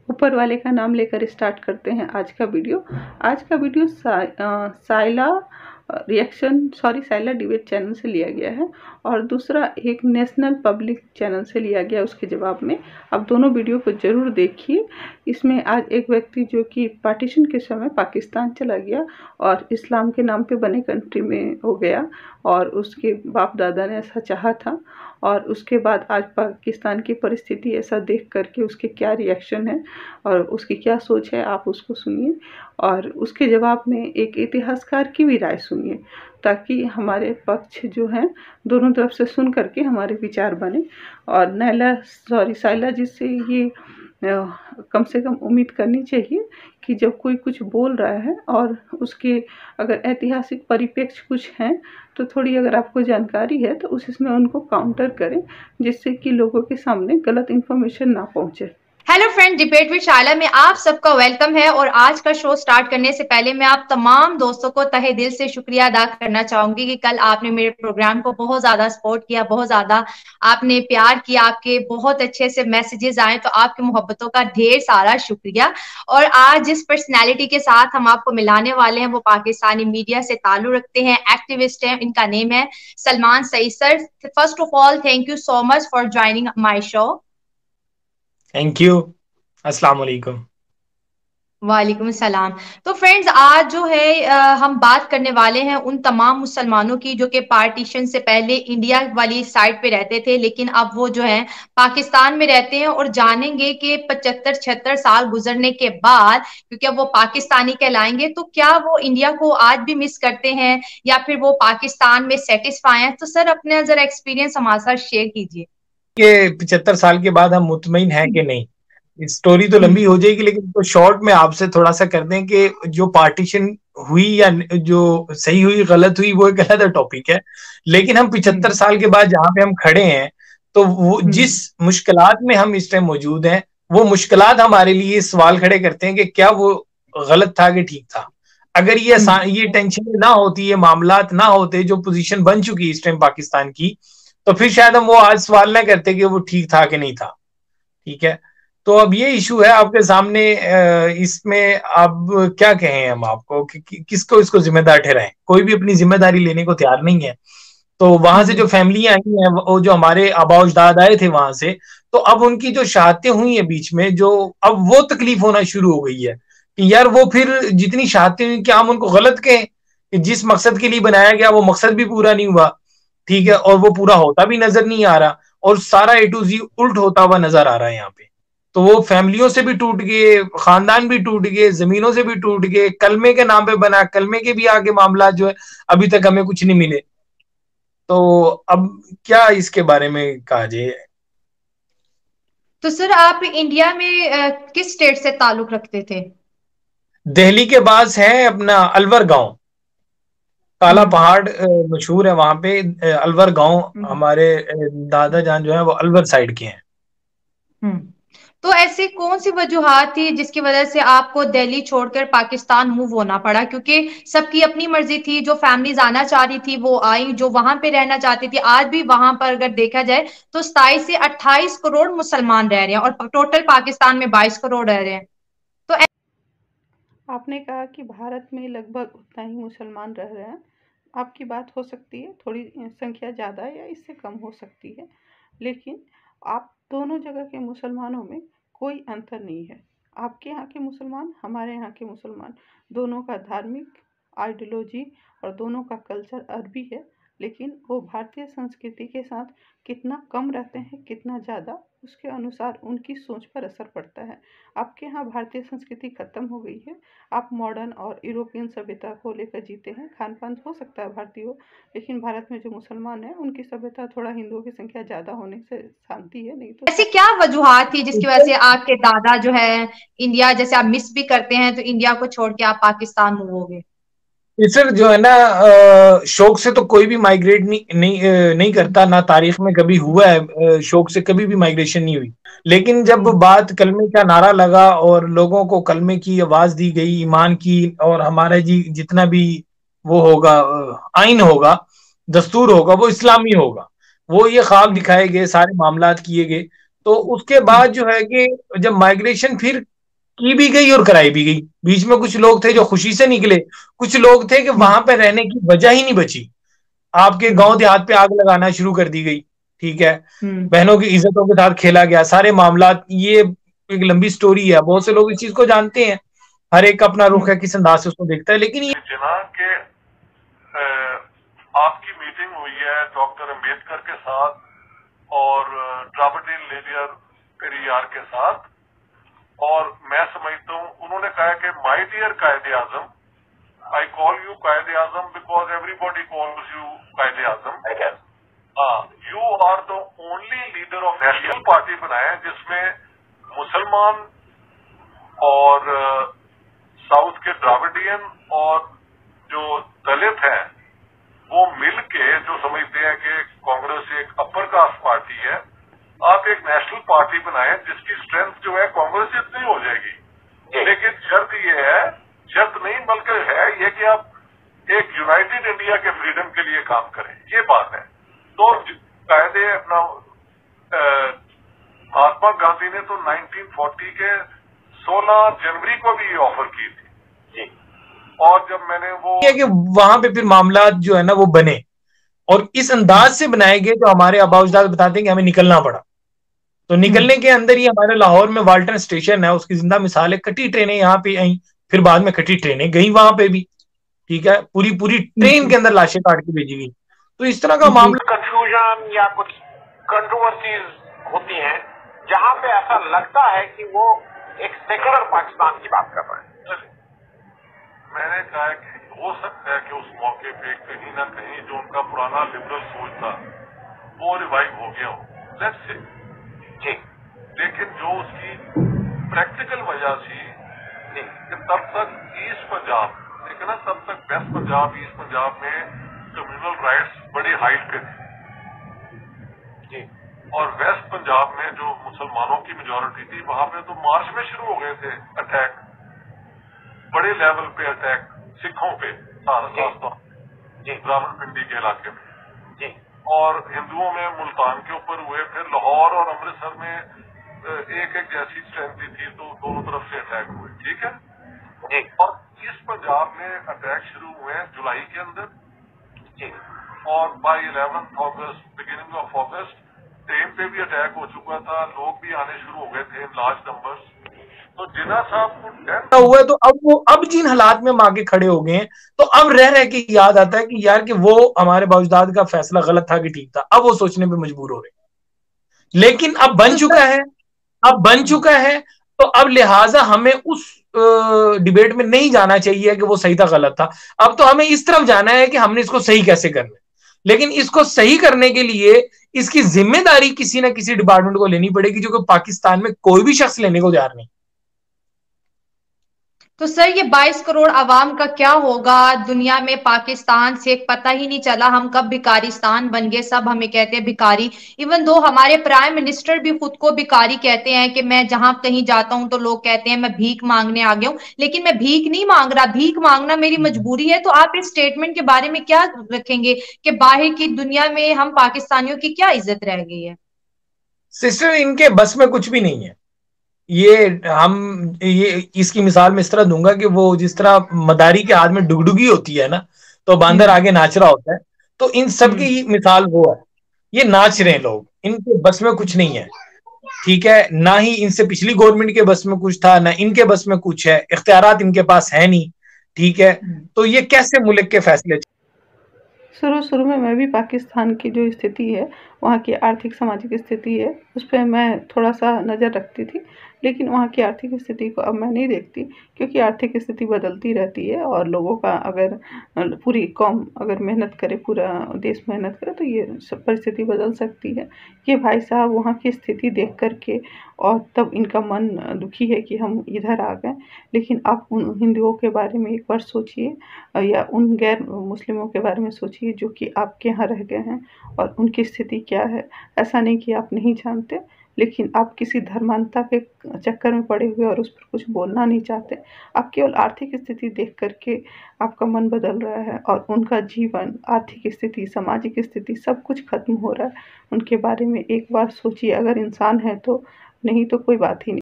ऊपर वाले का नाम लेकर स्टार्ट करते हैं आज का वीडियो। आज का वीडियो साइला साइला डिबेट चैनल से लिया गया है और दूसरा एक नेशनल पब्लिक चैनल से लिया गया उसके जवाब में। आप दोनों वीडियो को ज़रूर देखिए। इसमें आज एक व्यक्ति जो कि पार्टीशन के समय पाकिस्तान चला गया और इस्लाम के नाम पे बने कंट्री में हो गया और उसके बाप दादा ने ऐसा चाहा था, और उसके बाद आज पाकिस्तान की परिस्थिति ऐसा देख करके उसके क्या रिएक्शन है और उसकी क्या सोच है, आप उसको सुनिए और उसके जवाब में एक इतिहासकार की भी राय सुनिए, ताकि हमारे पक्ष जो हैं दोनों तरफ से सुन करके हमारे विचार बने। और साइला जी से ये कम से कम उम्मीद करनी चाहिए कि जब कोई कुछ बोल रहा है और उसके अगर ऐतिहासिक परिप्रेक्ष्य कुछ हैं तो थोड़ी अगर आपको जानकारी है तो उसमें उनको काउंटर करें, जिससे कि लोगों के सामने गलत इन्फॉर्मेशन ना पहुंचे। हेलो फ्रेंड, डिबेट विद शाइला में आप सबका वेलकम है। और आज का शो स्टार्ट करने से पहले मैं आप तमाम दोस्तों को तहे दिल से शुक्रिया अदा करना चाहूंगी कि कल आपने मेरे प्रोग्राम को बहुत ज्यादा सपोर्ट किया, बहुत ज्यादा आपने प्यार किया, आपके बहुत अच्छे से मैसेजेस आए, तो आपकी मोहब्बतों का ढेर सारा शुक्रिया। और आज जिस पर्सनैलिटी के साथ हम आपको मिलाने वाले हैं वो पाकिस्तानी मीडिया से ताल्लुक रखते हैं, एक्टिविस्ट हैं, इनका नेम है Salman Saeed sir. First of all thank you so much for joining my show. Thank you. अस्सलाम वालेकुम। वालेकुम सलाम। तो फ्रेंड्स, आज जो है हम बात करने वाले हैं उन तमाम मुसलमानों की जो कि पार्टीशन से पहले इंडिया वाली साइड पे रहते थे, लेकिन अब वो जो है पाकिस्तान में रहते हैं, और जानेंगे कि 75-76 साल गुजरने के बाद, क्योंकि अब वो पाकिस्तानी कहलाएंगे, तो क्या वो इंडिया को आज भी मिस करते हैं या फिर वो पाकिस्तान में सेटिस्फाई हैं। तो सर, अपने जरा एक्सपीरियंस हमारे साथ शेयर कीजिए कि 75 साल के बाद हम मुतमईन हैं कि नहीं। स्टोरी तो लंबी हो जाएगी, लेकिन तो शॉर्ट में आपसे थोड़ा सा कर दें कि जो पार्टीशन हुई या जो सही हुई गलत हुई वो एक अलग टॉपिक है, लेकिन हम 75 साल के बाद जहां पे हम खड़े हैं तो वो जिस मुश्किलात में हम इस टाइम मौजूद हैं, वो मुश्किलात हमारे लिए सवाल खड़े करते हैं कि क्या वो गलत था कि ठीक था। अगर ये टेंशन ना होती, ये मामलात ना होते, जो पोजीशन बन चुकी इस टाइम पाकिस्तान की, तो फिर शायद हम वो आज सवाल ना करते कि वो ठीक था कि नहीं था। ठीक है, तो अब ये इशू है आपके सामने। इसमें अब क्या कहें हम आपको कि किसको इसको जिम्मेदार ठहराएं। कोई भी अपनी जिम्मेदारी लेने को तैयार नहीं है। तो वहां से जो फैमिलियां आई हैं, वो जो हमारे आबा अजदाद आए थे वहां से, तो अब उनकी जो शहादतें हुई हैं बीच में, जो अब वो तकलीफ होना शुरू हो गई है कि यार वो फिर जितनी शहादतें हुई, क्या हम उनको गलत कहें कि जिस मकसद के लिए बनाया गया वो मकसद भी पूरा नहीं हुआ। ठीक है, और वो पूरा होता भी नजर नहीं आ रहा, और सारा ए टू जी उल्ट होता हुआ नजर आ रहा है यहाँ पे। तो वो फैमिलियों से भी टूट गए, खानदान भी टूट गए, जमीनों से भी टूट गए, कलमे के नाम पे बना, कलमे के भी आगे मामला जो है अभी तक हमें कुछ नहीं मिले। तो अब क्या इसके बारे में कहा जाए। तो सर, आप इंडिया में किस स्टेट से ताल्लुक रखते थे? दिल्ली के पास है अपना अलवर गांव, काला पहाड़ मशहूर है वहां पे। अलवर गांव, हमारे दादा जान जो है वो अलवर साइड के हैं। तो ऐसी कौन सी वजूहात थी जिसकी वजह से आपको दिल्ली छोड़कर पाकिस्तान मूव होना पड़ा? क्योंकि सबकी अपनी मर्जी थी, जो फैमिलीज आना चाह रही थी वो आई, जो वहां पे रहना चाहती थी। आज भी वहां पर अगर देखा जाए तो 27 से 28 करोड़ मुसलमान रह रहे हैं और टोटल पाकिस्तान में 22 करोड़ रह रहे हैं। तो आपने कहा कि भारत में लगभग उतना ही मुसलमान रह रहे हैं। आपकी बात हो सकती है, थोड़ी संख्या ज़्यादा या इससे कम हो सकती है, लेकिन आप दोनों जगह के मुसलमानों में कोई अंतर नहीं है। आपके यहाँ के मुसलमान, हमारे यहाँ के मुसलमान, दोनों का धार्मिक आइडियोलॉजी और दोनों का कल्चर अरबी है, लेकिन वो भारतीय संस्कृति के साथ कितना कम रहते हैं, कितना ज़्यादा, उसके अनुसार उनकी सोच पर असर पड़ता है। आपके यहाँ भारतीय संस्कृति खत्म हो गई है, आप मॉडर्न और यूरोपियन सभ्यता को लेकर जीते हैं। खान पान हो सकता है भारतीय हो, लेकिन भारत में जो मुसलमान हैं उनकी सभ्यता थोड़ा हिंदुओं की संख्या ज़्यादा होने से शांति है, नहीं तो ऐसी क्या वजूहात थी जिसकी वजह से आपके दादा जो है इंडिया, जैसे आप मिस भी करते हैं, तो इंडिया को छोड़ के आप पाकिस्तान मूव हो गए? सर जो है ना, शौक से तो कोई भी माइग्रेट नहीं करता, ना तारीख में कभी हुआ है। शौक से कभी भी माइग्रेशन नहीं हुई। लेकिन जब बात कलमे का नारा लगा और लोगों को कलमे की आवाज दी गई, ईमान की, और हमारा जी जितना भी वो होगा, आइन होगा, दस्तूर होगा, वो इस्लामी होगा, वो ये ख्वाब दिखाए गए, सारे मामलात किए गए। तो उसके बाद जो है कि जब माइग्रेशन फिर की भी गई और कराई भी गई। बीच में कुछ लोग थे जो खुशी से निकले, कुछ लोग थे कि वहां पर रहने की वजह ही नहीं बची। आपके गांव देहात पे आग लगाना शुरू कर दी गई, ठीक है, बहनों की इज्जतों के साथ खेला गया, सारे मामला। ये एक लंबी स्टोरी है, बहुत से लोग इस चीज को जानते हैं, हर एक का अपना रुख है, किस अंदाज से उसको देखता है। लेकिन के आपकी मीटिंग हुई है डॉक्टर अंबेडकर के साथ और ड्राविडियन लीडर पेरियार के साथ, और मैं समझता हूँ उन्होंने कहा कि माय डियर कायदे आजम, आई call you Quaid-e Azam because everybody calls you Quaid-e Azam. You are the only leader of national party बनाए जिसमें मुसलमान और साउथ के ड्राविडियन और जो दलित हैं वो मिल के जो समझते हैं कि कांग्रेस एक अपर कास्ट पार्टी है, आप एक नेशनल पार्टी बनाए जिसकी स्ट्रेंथ जो है कांग्रेस जितनी हो जाएगी। लेकिन शर्त ये है, शर्त नहीं बल्कि है ये कि आप एक यूनाइटेड इंडिया के फ्रीडम के लिए काम करें, ये बात है। तो कायदे अपना महात्मा गांधी ने तो 1940 के 16 जनवरी को भी ये ऑफर की थी, और जब मैंने वो कि वहां पे फिर मामला जो है ना वो बने, और इस अंदाज से बनाए गए जो हमारे आबाउजदाद बताते हैं कि हमें निकलना पड़ा। तो निकलने के अंदर ही हमारे लाहौर में वाल्टन स्टेशन है, उसकी जिंदा मिसाल है। कटी ट्रेनें यहाँ पे आई, फिर बाद में कटी ट्रेनें गई वहां पे भी, ठीक है, पूरी पूरी ट्रेन के अंदर लाशें काट के भेजी गई। तो इस तरह का मामला, कंफ्यूजन या कुछ कंट्रोवर्सीज होती हैं जहां पे ऐसा लगता है कि वो एक सेकुलर पाकिस्तान की बात कर रहे हैं। मैंने कहा कि हो सकता है कि उस मौके पे कहीं ना कहीं जो उनका पुराना लिबरल सोच था वो रिवाइव हो गया हो, लेट्स से, ठीक। लेकिन जो उसकी प्रैक्टिकल वजह थी कि तब तक ईस्ट पंजाब, लेकिन तब तक वेस्ट पंजाब, ईस्ट पंजाब में कम्युनल राइट्स बड़ी हाइट पे थे, और वेस्ट पंजाब में जो मुसलमानों की मेजोरिटी थी वहां पे तो मार्च में शुरू हो गए थे अटैक, बड़े लेवल पे अटैक सिखों पे, ब्राह्मण पिंडी के इलाके में जी, और हिंदुओं में मुल्तान के ऊपर हुए, फिर लाहौर और अमृतसर में एक जैसी स्ट्रेंथ थी, तो दोनों तरफ से अटैक हुए, ठीक है जी। और ईस्ट पंजाब में अटैक शुरू हुए जुलाई के अंदर जी, और by 11 August, beginning of August train पे भी अटैक हो चुका था, लोग भी आने शुरू हो गए थे लार्ज नंबर्स। तो जिन्ना साहब को डेथ हुआ, तो अब जिन हालात में हम आगे खड़े हो गए हैं, तो अब रह के याद आता है कि यार कि वो हमारे बाउजदाद का फैसला गलत था कि ठीक था। अब वो सोचने पे मजबूर हो रहे, लेकिन अब बन चुका है, तो अब लिहाजा हमें उस डिबेट में नहीं जाना चाहिए कि वो सही था गलत था। अब तो हमें इस तरफ जाना है कि हमने इसको सही कैसे करना है, लेकिन इसको सही करने के लिए इसकी जिम्मेदारी किसी ना किसी डिपार्टमेंट को लेनी पड़ेगी, जो कि पाकिस्तान में कोई भी शख्स लेने को तैयार नहीं। तो सर ये 22 करोड़ आवाम का क्या होगा? दुनिया में पाकिस्तान से पता ही नहीं चला हम कब भिकारिस्तान बन गए, सब हमें कहते हैं भिखारी। इवन दो हमारे प्राइम मिनिस्टर भी खुद को भिखारी कहते हैं कि मैं जहां कहीं जाता हूं तो लोग कहते हैं मैं भीख मांगने आ गया हूं, लेकिन मैं भीख नहीं मांग रहा, भीख मांगना मेरी मजबूरी है। तो आप इस स्टेटमेंट के बारे में क्या रखेंगे कि बाहर की दुनिया में हम पाकिस्तानियों की क्या इज्जत रह गई है? सिस्टर, इनके बस में कुछ भी नहीं है। ये इसकी मिसाल मैं इस तरह दूंगा कि वो जिस तरह मदारी के हाथ में डुगडुगी होती है ना, तो बांदर आगे नाच रहा होता है, तो इन सब की मिसाल वो है। ये नाच रहे हैं लोग, इनके बस में कुछ नहीं है, ठीक है, ना ही इनसे पिछली गवर्नमेंट के बस में कुछ था, ना इनके बस में कुछ है, इख्तियारात इनके पास है नहीं, ठीक है। तो ये कैसे मुल्क के फैसले? शुरू में मैं भी पाकिस्तान की जो स्थिति है, वहाँ की आर्थिक सामाजिक स्थिति है, उस पर मैं थोड़ा सा नज़र रखती थी, लेकिन वहाँ की आर्थिक स्थिति को अब मैं नहीं देखती, क्योंकि आर्थिक स्थिति बदलती रहती है, और लोगों का अगर पूरी कौम अगर मेहनत करे, पूरा देश मेहनत करे, तो ये सब परिस्थिति बदल सकती है। ये भाई साहब वहाँ की स्थिति देख कर के और तब इनका मन दुखी है कि हम इधर आ गए, लेकिन आप उन हिंदुओं के बारे में एक बार सोचिए, या उन गैर मुस्लिमों के बारे में सोचिए जो कि आपके यहाँ रह गए हैं, और उनकी स्थिति क्या है। ऐसा नहीं कि आप नहीं जानते, लेकिन आप किसी धर्मांधता के चक्कर में पड़े हुए और उस पर कुछ बोलना नहीं चाहते। आप केवल आर्थिक स्थिति देख करके आपका मन बदल रहा है, और उनका जीवन, आर्थिक स्थिति, सामाजिक स्थिति सब कुछ खत्म हो रहा है। उनके बारे में एक बार सोचिए, अगर इंसान है तो, नहीं तो कोई बात ही नहीं।